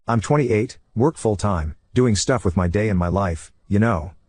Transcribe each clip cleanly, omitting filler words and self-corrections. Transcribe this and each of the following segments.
I'm 28, work full time, doing stuff with my day and my life,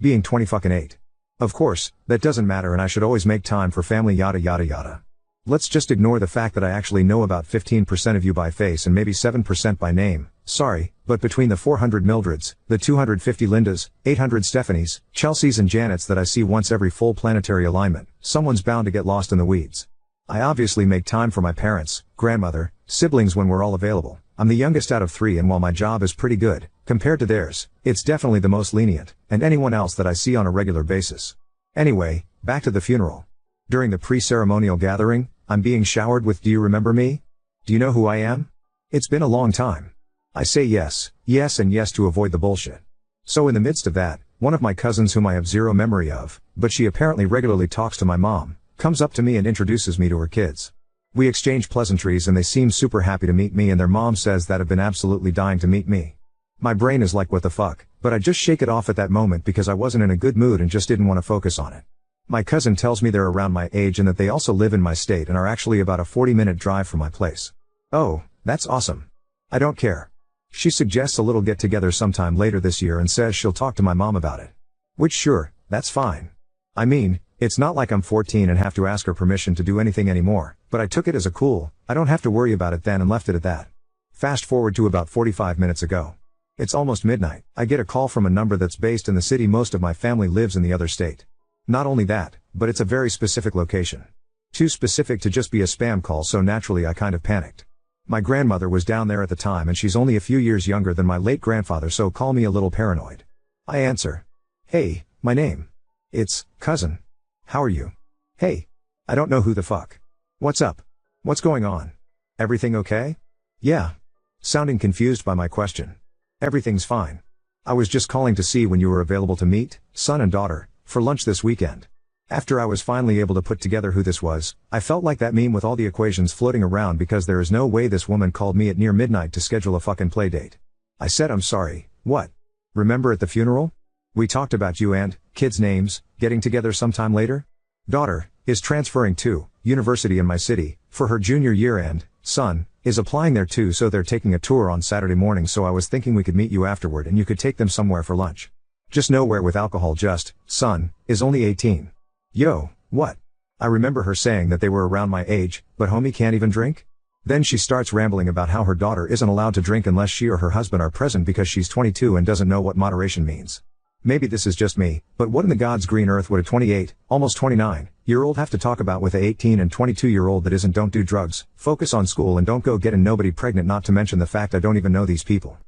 being 20 fucking 8. Of course, that doesn't matter and I should always make time for family yada yada yada. Let's just ignore the fact that I actually know about 15% of you by face and maybe 7% by name, sorry, but between the 400 Mildreds, the 250 Lindas, 800 Stephanies, Chelseas and Janets that I see once every full planetary alignment, someone's bound to get lost in the weeds. I obviously make time for my parents, grandmother, siblings when we're all available. I'm the youngest out of 3 and while my job is pretty good, compared to theirs, it's definitely the most lenient, and anyone else that I see on a regular basis. Anyway, back to the funeral. During the pre-ceremonial gathering, I'm being showered with "Do you remember me? Do you know who I am? It's been a long time." I say yes, yes and yes to avoid the bullshit. So in the midst of that, one of my cousins whom I have zero memory of, but she apparently regularly talks to my mom, comes up to me and introduces me to her kids. We exchange pleasantries and they seem super happy to meet me and their mom says that have been absolutely dying to meet me. My brain is like what the fuck, but I just shake it off at that moment because I wasn't in a good mood and just didn't want to focus on it. My cousin tells me they're around my age and that they also live in my state and are actually about a 40-minute drive from my place. Oh, that's awesome. I don't care. She suggests a little get-together sometime later this year and says she'll talk to my mom about it. Which sure, that's fine. I mean, it's not like I'm 14 and have to ask her permission to do anything anymore, but I took it as a cool, I don't have to worry about it then and left it at that. Fast forward to about 45 minutes ago. It's almost midnight. I get a call from a number that's based in the city most of my family lives in the other state. Not only that, but it's a very specific location. Too specific to just be a spam call, so naturally I kind of panicked. My grandmother was down there at the time and she's only a few years younger than my late grandfather, so call me a little paranoid. I answer. "Hey, my name. It's cousin. How are you? Hey. I don't know who the fuck. What's up? What's going on? Everything okay? Yeah." Sounding confused by my question. "Everything's fine. I was just calling to see when you were available to meet, son and daughter, for lunch this weekend." After I was finally able to put together who this was, I felt like that meme with all the equations floating around because there is no way this woman called me at near midnight to schedule a fucking play date. I said, "I'm sorry, what? Remember at the funeral? We talked about you and, kids' names, getting together sometime later? Daughter is transferring to university in my city for her junior year and son is applying there too, so they're taking a tour on Saturday morning, so I was thinking we could meet you afterward and you could take them somewhere for lunch. Just nowhere with alcohol, just, son is only 18. Yo, what?" I remember her saying that they were around my age, but homie can't even drink? Then she starts rambling about how her daughter isn't allowed to drink unless she or her husband are present because she's 22 and doesn't know what moderation means. Maybe this is just me, but what in the God's green earth would a 28, almost 29-year-old have to talk about with a 18 and 22-year-old that isn't don't do drugs, focus on school and don't go getting nobody pregnant, not to mention the fact I don't even know these people.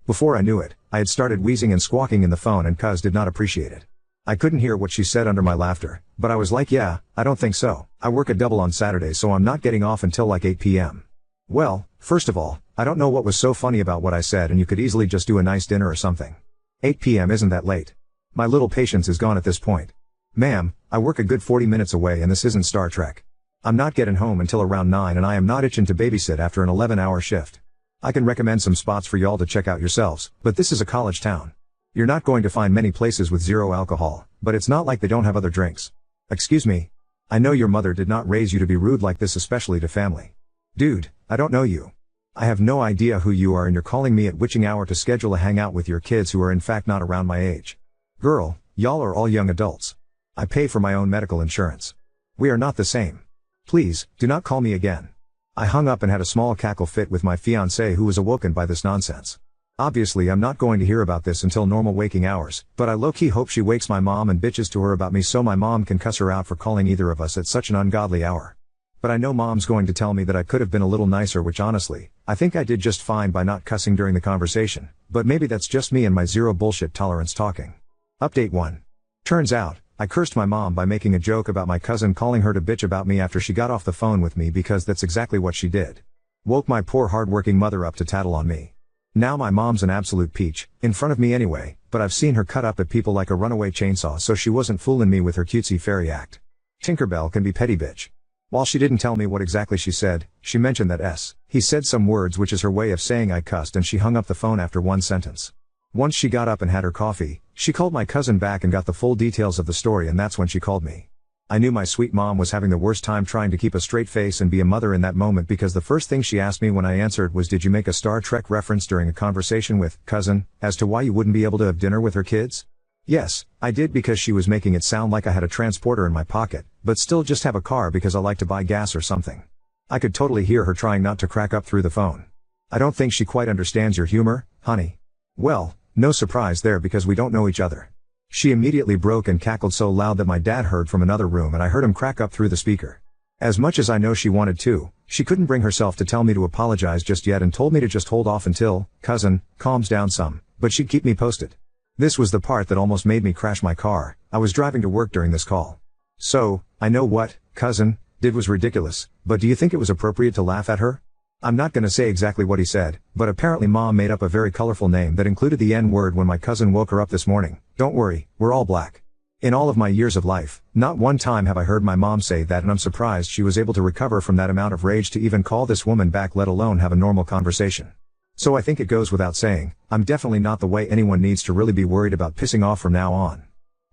Before I knew it, I had started wheezing and squawking in the phone and cuz did not appreciate it. I couldn't hear what she said under my laughter, but I was like, "Yeah, I don't think so. I work a double on Saturday, so I'm not getting off until like 8 p.m. Well, first of all, I don't know what was so funny about what I said, and you could easily just do a nice dinner or something. 8 p.m. isn't that late. My little patience is gone at this point. Ma'am, I work a good 40 minutes away and this isn't Star Trek. I'm not getting home until around 9 and I am not itching to babysit after an 11-hour shift. I can recommend some spots for y'all to check out yourselves, but this is a college town. You're not going to find many places with zero alcohol, but it's not like they don't have other drinks. Excuse me. I know your mother did not raise you to be rude like this, especially to family. Dude, I don't know you. I have no idea who you are and you're calling me at witching hour to schedule a hangout with your kids who are in fact not around my age. Girl, y'all are all young adults. I pay for my own medical insurance. We are not the same. Please, do not call me again." I hung up and had a small cackle fit with my fiancée, who was awoken by this nonsense. Obviously I'm not going to hear about this until normal waking hours, but I low-key hope she wakes my mom and bitches to her about me so my mom can cuss her out for calling either of us at such an ungodly hour. But I know mom's going to tell me that I could have been a little nicer, which honestly, I think I did just fine by not cussing during the conversation, but maybe that's just me and my zero bullshit tolerance talking. Update 1. Turns out, I cursed my mom by making a joke about my cousin calling her to bitch about me after she got off the phone with me, because that's exactly what she did. Woke my poor hardworking mother up to tattle on me. Now my mom's an absolute peach, in front of me anyway, but I've seen her cut up at people like a runaway chainsaw, so she wasn't fooling me with her cutesy fairy act. Tinkerbell can be petty bitch. While she didn't tell me what exactly she said, she mentioned that he said some words, which is her way of saying I cussed, and she hung up the phone after one sentence. Once she got up and had her coffee, she called my cousin back and got the full details of the story, and that's when she called me. I knew my sweet mom was having the worst time trying to keep a straight face and be a mother in that moment because the first thing she asked me when I answered was, did you make a Star Trek reference during a conversation with cousin as to why you wouldn't be able to have dinner with her kids? Yes, I did, because she was making it sound like I had a transporter in my pocket, but still just have a car because I like to buy gas or something. I could totally hear her trying not to crack up through the phone. I don't think she quite understands your humor, honey. Well, no surprise there because we don't know each other. She immediately broke and cackled so loud that my dad heard from another room and I heard him crack up through the speaker. As much as I know she wanted to, she couldn't bring herself to tell me to apologize just yet and told me to just hold off until, cousin, calms down some, but she'd keep me posted. This was the part that almost made me crash my car. I was driving to work during this call. So, I know what, cousin, did was ridiculous, but do you think it was appropriate to laugh at her? I'm not gonna say exactly what he said, but apparently mom made up a very colorful name that included the N-word when my cousin woke her up this morning. Don't worry, we're all black. In all of my years of life, not one time have I heard my mom say that, and I'm surprised she was able to recover from that amount of rage to even call this woman back, let alone have a normal conversation. So I think it goes without saying, I'm definitely not the way anyone needs to really be worried about pissing off from now on.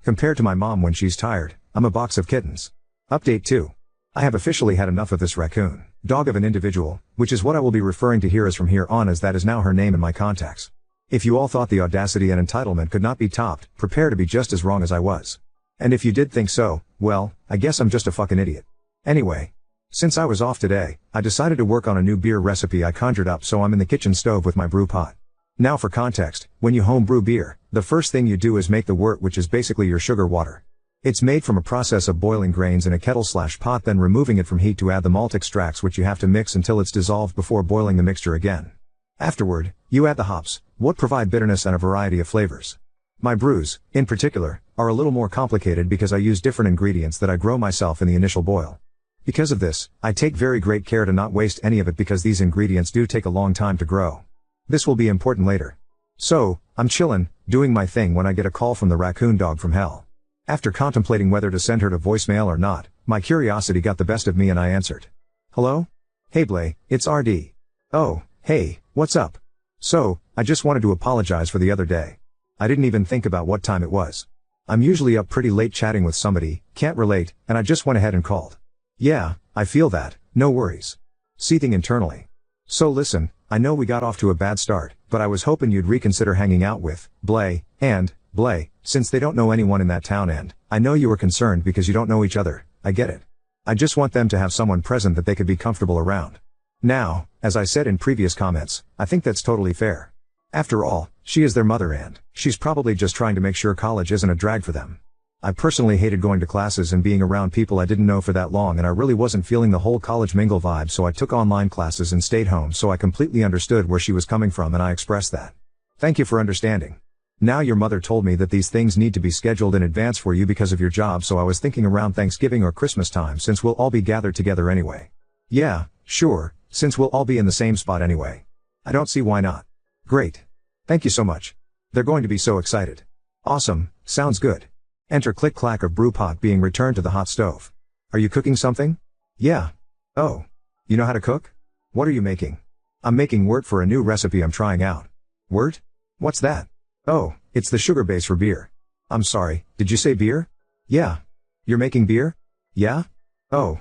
Compared to my mom when she's tired, I'm a box of kittens. Update 2. I have officially had enough of this raccoon dog of an individual, which is what I will be referring to here as from here on, as that is now her name in my contacts. If you all thought the audacity and entitlement could not be topped, prepare to be just as wrong as I was. And if you did think so, well, I guess I'm just a fucking idiot. Anyway, since I was off today, I decided to work on a new beer recipe I conjured up, so I'm in the kitchen stove with my brew pot. Now for context, when you home brew beer, the first thing you do is make the wort, which is basically your sugar water. It's made from a process of boiling grains in a kettle/pot, then removing it from heat to add the malt extracts, which you have to mix until it's dissolved before boiling the mixture again. Afterward, you add the hops, what provide bitterness and a variety of flavors. My brews, in particular, are a little more complicated because I use different ingredients that I grow myself in the initial boil. Because of this, I take very great care to not waste any of it because these ingredients do take a long time to grow. This will be important later. So, I'm chillin', doing my thing when I get a call from the raccoon dog from hell. After contemplating whether to send her to voicemail or not, my curiosity got the best of me and I answered. Hello? Hey Blay, it's RD. Oh, hey, what's up? So, I just wanted to apologize for the other day. I didn't even think about what time it was. I'm usually up pretty late chatting with somebody, can't relate, and I just went ahead and called. Yeah, I feel that, no worries. Seething internally. So listen, I know we got off to a bad start, but I was hoping you'd reconsider hanging out with Blay and Blay, since they don't know anyone in that town, and I know you were concerned because you don't know each other. I get it. I just want them to have someone present that they could be comfortable around. Now, as I said in previous comments, I think that's totally fair. After all, she is their mother and she's probably just trying to make sure college isn't a drag for them. I personally hated going to classes and being around people I didn't know for that long, and I really wasn't feeling the whole college mingle vibe, so I took online classes and stayed home, so I completely understood where she was coming from and I expressed that. Thank you for understanding. Now your mother told me that these things need to be scheduled in advance for you because of your job, so I was thinking around Thanksgiving or Christmas time since we'll all be gathered together anyway. Yeah, sure, since we'll all be in the same spot anyway. I don't see why not. Great. Thank you so much. They're going to be so excited. Awesome, sounds good. Enter click-clack of brew pot being returned to the hot stove. Are you cooking something? Yeah. Oh. You know how to cook? What are you making? I'm making wort for a new recipe I'm trying out. Wort? What's that? Oh, it's the sugar base for beer. I'm sorry, did you say beer? Yeah. You're making beer? Yeah? Oh,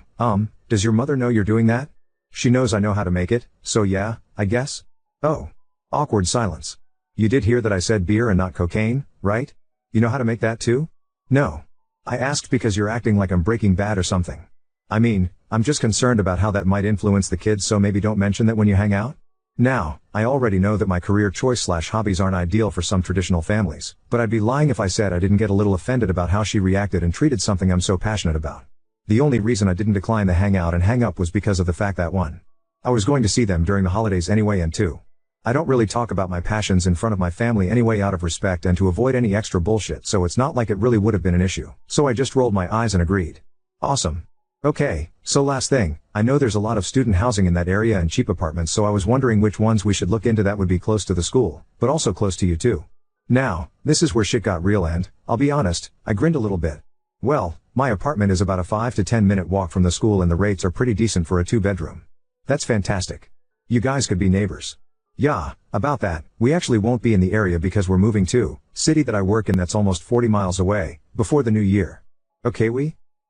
does your mother know you're doing that? She knows I know how to make it, so yeah, I guess? Oh. Awkward silence. You did hear that I said beer and not cocaine, right? You know how to make that too? No. I asked because you're acting like I'm Breaking Bad or something. I mean, I'm just concerned about how that might influence the kids, so maybe don't mention that when you hang out? Now, I already know that my career choice/hobbies aren't ideal for some traditional families, but I'd be lying if I said I didn't get a little offended about how she reacted and treated something I'm so passionate about. The only reason I didn't decline the hangout and hang up was because of the fact that 1. I was going to see them during the holidays anyway, and 2. I don't really talk about my passions in front of my family anyway out of respect and to avoid any extra bullshit, so it's not like it really would have been an issue. So I just rolled my eyes and agreed. Awesome. Okay, so last thing, I know there's a lot of student housing in that area and cheap apartments, so I was wondering which ones we should look into that would be close to the school, but also close to you too. Now, this is where shit got real and, I'll be honest, I grinned a little bit. Well, my apartment is about a 5 to 10 minute walk from the school and the rates are pretty decent for a 2-bedroom. That's fantastic. You guys could be neighbors. Yeah, about that, we actually won't be in the area because we're moving to city that I work in that's almost 40 miles away, before the new year. Okay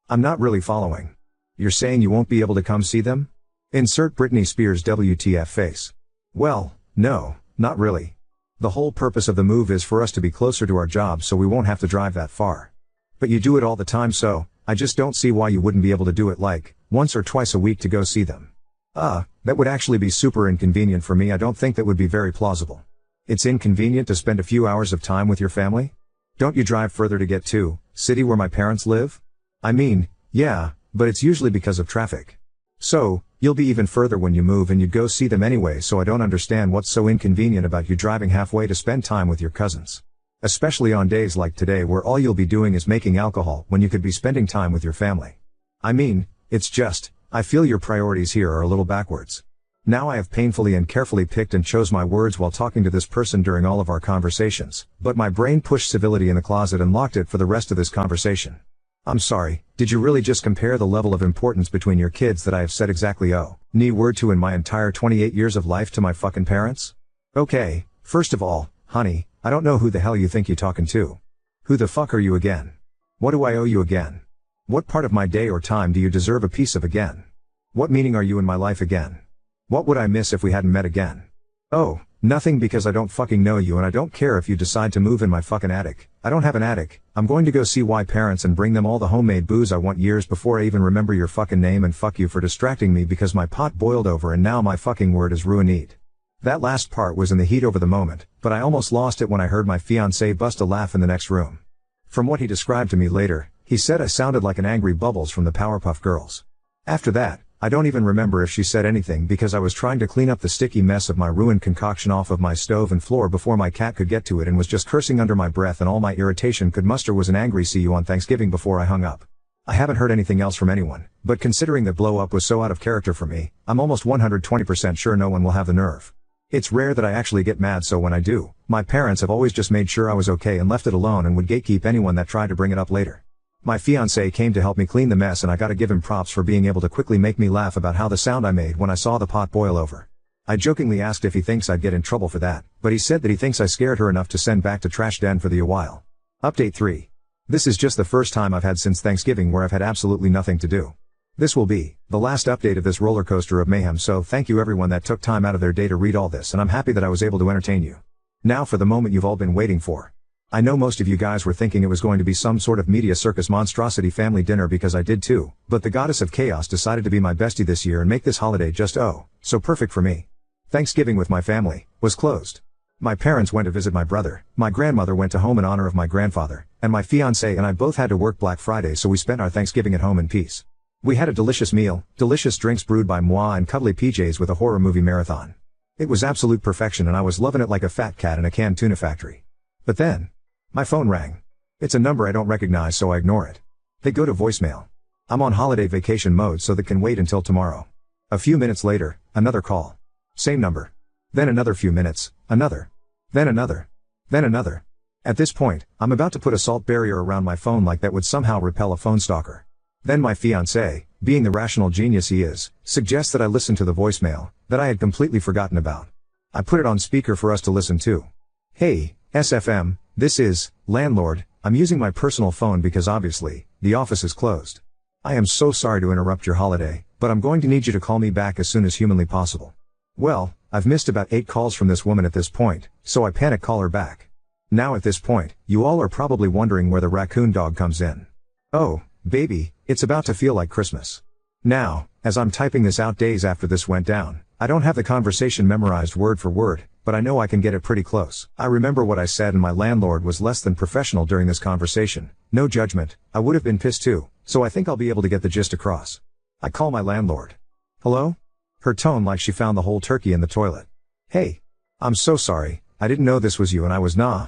I'm not really following. You're saying you won't be able to come see them? Insert Britney Spears WTF face. Well, no, not really. The whole purpose of the move is for us to be closer to our jobs so we won't have to drive that far. But you do it all the time, so I just don't see why you wouldn't be able to do it like once or twice a week to go see them. That would actually be super inconvenient for me. I don't think that would be very plausible. It's inconvenient to spend a few hours of time with your family? Don't you drive further to get to city where my parents live? I mean, yeah, but it's usually because of traffic. So, you'll be even further when you move and you'd go see them anyway, so I don't understand what's so inconvenient about you driving halfway to spend time with your cousins. Especially on days like today where all you'll be doing is making alcohol when you could be spending time with your family. I mean, it's just, I feel your priorities here are a little backwards. Now I have painfully and carefully picked and chose my words while talking to this person during all of our conversations, but my brain pushed civility in the closet and locked it for the rest of this conversation. I'm sorry, did you really just compare the level of importance between your kids that I have said exactly ni word to in my entire 28 years of life to my fucking parents? Okay, first of all, honey, I don't know who the hell you think you're talking to. Who the fuck are you again? What do I owe you again? What part of my day or time do you deserve a piece of again? What meaning are you in my life again? What would I miss if we hadn't met again? Oh, nothing, because I don't fucking know you and I don't care if you decide to move in my fucking attic. I don't have an attic. I'm going to go see my parents and bring them all the homemade booze I want years before I even remember your fucking name, and fuck you for distracting me because my pot boiled over and now my fucking word is ruined. That last part was in the heat over the moment, but I almost lost it when I heard my fiancé bust a laugh in the next room. From what he described to me later, he said I sounded like an angry Bubbles from the Powerpuff Girls. After that, I don't even remember if she said anything because I was trying to clean up the sticky mess of my ruined concoction off of my stove and floor before my cat could get to it, and was just cursing under my breath, and all my irritation could muster was an angry "see you on Thanksgiving" before I hung up. I haven't heard anything else from anyone, but considering the blow up was so out of character for me, I'm almost 120% sure no one will have the nerve. It's rare that I actually get mad, so when I do, my parents have always just made sure I was okay and left it alone and would gatekeep anyone that tried to bring it up later. My fiancé came to help me clean the mess, and I gotta give him props for being able to quickly make me laugh about how the sound I made when I saw the pot boil over. I jokingly asked if he thinks I'd get in trouble for that, but he said that he thinks I scared her enough to send back to trash den for a while. Update 3. This is just the first time I've had since Thanksgiving where I've had absolutely nothing to do. This will be the last update of this roller coaster of mayhem, so thank you everyone that took time out of their day to read all this, and I'm happy that I was able to entertain you. Now for the moment you've all been waiting for. I know most of you guys were thinking it was going to be some sort of media circus monstrosity family dinner, because I did too, but the goddess of chaos decided to be my bestie this year and make this holiday just so perfect for me. Thanksgiving with my family was closed. My parents went to visit my brother, my grandmother went to home in honor of my grandfather, and my fiancé and I both had to work Black Friday, so we spent our Thanksgiving at home in peace. We had a delicious meal, delicious drinks brewed by moi, and cuddly PJs with a horror movie marathon. It was absolute perfection and I was loving it like a fat cat in a canned tuna factory. But then, my phone rang. It's a number I don't recognize, so I ignore it. They go to voicemail. I'm on holiday vacation mode, so that can wait until tomorrow. A few minutes later, another call. Same number. Then another few minutes, another. Then another. Then another. At this point, I'm about to put a salt barrier around my phone like that would somehow repel a phone stalker. Then my fiancé, being the rational genius he is, suggests that I listen to the voicemail that I had completely forgotten about. I put it on speaker for us to listen to. Hey, SFM, this is landlord. I'm using my personal phone because obviously, the office is closed. I am so sorry to interrupt your holiday, but I'm going to need you to call me back as soon as humanly possible. Well, I've missed about 8 calls from this woman at this point, so I panic call her back. Now at this point, you all are probably wondering where the raccoon dog comes in. Oh, baby, it's about to feel like Christmas. Now, as I'm typing this out days after this went down, I don't have the conversation memorized word for word, but I know I can get it pretty close. I remember what I said, and my landlord was less than professional during this conversation. No judgment, I would have been pissed too, so I think I'll be able to get the gist across. I call my landlord. Hello? Her tone like she found the whole turkey in the toilet. Hey. I'm so sorry, I didn't know this was you, and I was nah,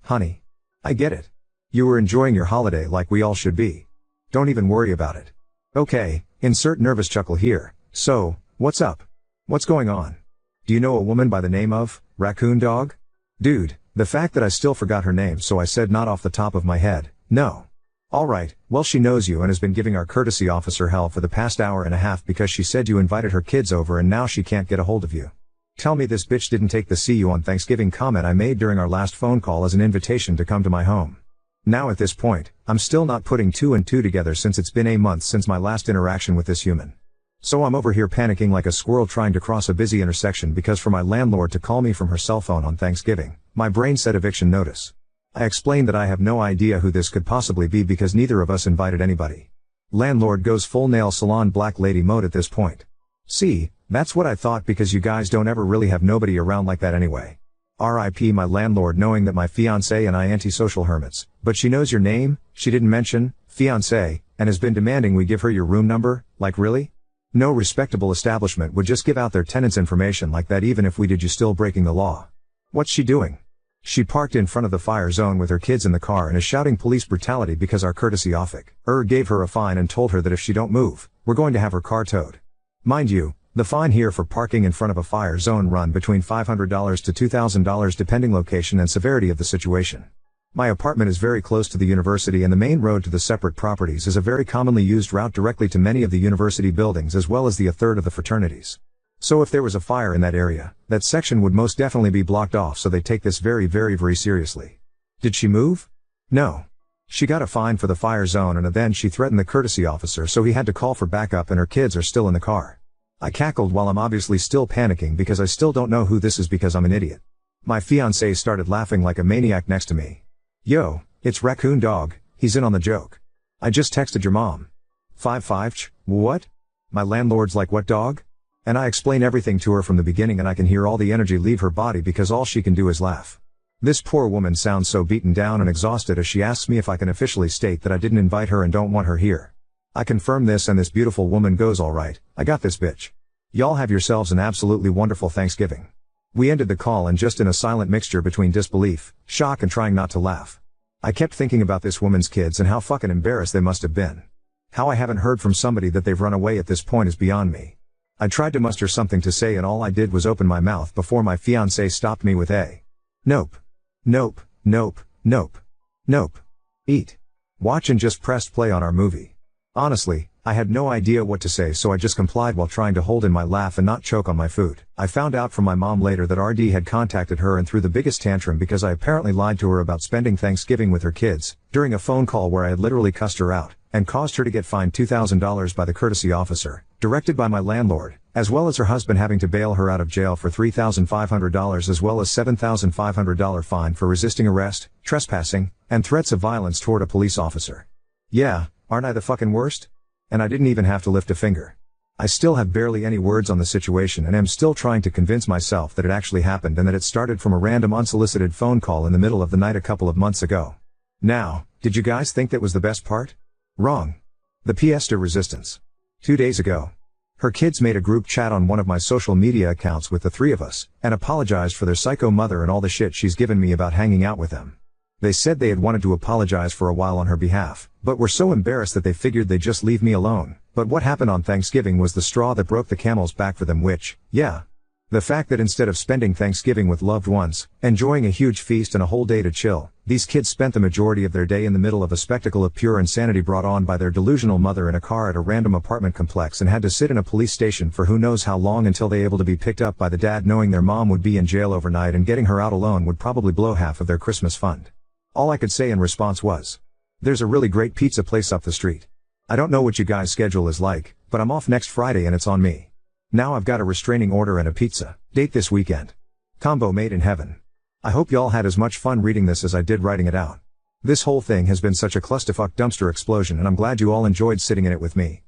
honey. I get it. You were enjoying your holiday like we all should be. Don't even worry about it. Okay, insert nervous chuckle here. So, what's up? What's going on? Do you know a woman by the name of Raccoon Dog? Dude, the fact that I still forgot her name, so I said not off the top of my head, no. Alright, well, she knows you and has been giving our courtesy officer hell for the past hour and a half because she said you invited her kids over and now she can't get a hold of you. Tell me this bitch didn't take the "see you on Thanksgiving" comment I made during our last phone call as an invitation to come to my home. Now at this point, I'm still not putting two and two together since it's been a month since my last interaction with this human. So I'm over here panicking like a squirrel trying to cross a busy intersection because for my landlord to call me from her cell phone on Thanksgiving, my brain said eviction notice. I explained that I have no idea who this could possibly be because neither of us invited anybody. Landlord goes full nail salon black lady mode at this point. See, that's what I thought because you guys don't ever really have nobody around like that anyway. RIP my landlord knowing that my fiancé and I antisocial hermits, but she knows your name, she didn't mention, fiancé, and has been demanding we give her your room number, like really? No respectable establishment would just give out their tenants' information like that even if we did you still breaking the law. What's she doing? She parked in front of the fire zone with her kids in the car and is shouting police brutality because our courtesy officer gave her a fine and told her that if she don't move, we're going to have her car towed. Mind you, the fine here for parking in front of a fire zone run between $500 to $2,000 depending location and severity of the situation. My apartment is very close to the university and the main road to the separate properties is a very commonly used route directly to many of the university buildings as well as the a third of the fraternities. So if there was a fire in that area, that section would most definitely be blocked off so they take this very seriously. Did she move? No. She got a fine for the fire zone and then she threatened the courtesy officer so he had to call for backup and her kids are still in the car. I cackled while I'm obviously still panicking because I still don't know who this is because I'm an idiot. My fiancé started laughing like a maniac next to me. Yo, it's Raccoon Dog, he's in on the joke. I just texted your mom. 55ch, what? My landlord's like what dog? And I explain everything to her from the beginning and I can hear all the energy leave her body because all she can do is laugh. This poor woman sounds so beaten down and exhausted as she asks me if I can officially state that I didn't invite her and don't want her here. I confirm this and this beautiful woman goes alright, I got this bitch. Y'all have yourselves an absolutely wonderful Thanksgiving. We ended the call and just in a silent mixture between disbelief, shock and trying not to laugh. I kept thinking about this woman's kids and how fucking embarrassed they must have been. How I haven't heard from somebody that they've run away at this point is beyond me. I tried to muster something to say and all I did was open my mouth before my fiancé stopped me with a nope. Nope, nope, nope. Nope. Eat. Watch and just pressed play on our movie. Honestly, I had no idea what to say so I just complied while trying to hold in my laugh and not choke on my food. I found out from my mom later that RD had contacted her and threw the biggest tantrum because I apparently lied to her about spending Thanksgiving with her kids, during a phone call where I had literally cussed her out, and caused her to get fined $2,000 by the courtesy officer, directed by my landlord, as well as her husband having to bail her out of jail for $3,500 as well as $7,500 fine for resisting arrest, trespassing, and threats of violence toward a police officer. Yeah, aren't I the fucking worst? And I didn't even have to lift a finger. I still have barely any words on the situation and am still trying to convince myself that it actually happened and that it started from a random unsolicited phone call in the middle of the night a couple of months ago. Now, did you guys think that was the best part? Wrong. The pièce de resistance. 2 days ago. Her kids made a group chat on one of my social media accounts with the three of us, and apologized for their psycho mother and all the shit she's given me about hanging out with them. They said they had wanted to apologize for a while on her behalf, but were so embarrassed that they figured they'd just leave me alone. But what happened on Thanksgiving was the straw that broke the camel's back for them which, yeah. The fact that instead of spending Thanksgiving with loved ones, enjoying a huge feast and a whole day to chill, these kids spent the majority of their day in the middle of a spectacle of pure insanity brought on by their delusional mother in a car at a random apartment complex and had to sit in a police station for who knows how long until they able to be picked up by the dad knowing their mom would be in jail overnight and getting her out alone would probably blow half of their Christmas fund. All I could say in response was, there's a really great pizza place up the street. I don't know what you guys' schedule is like, but I'm off next Friday and it's on me. Now I've got a restraining order and a pizza date this weekend. Combo made in heaven. I hope y'all had as much fun reading this as I did writing it out. This whole thing has been such a clusterfuck dumpster explosion and I'm glad you all enjoyed sitting in it with me.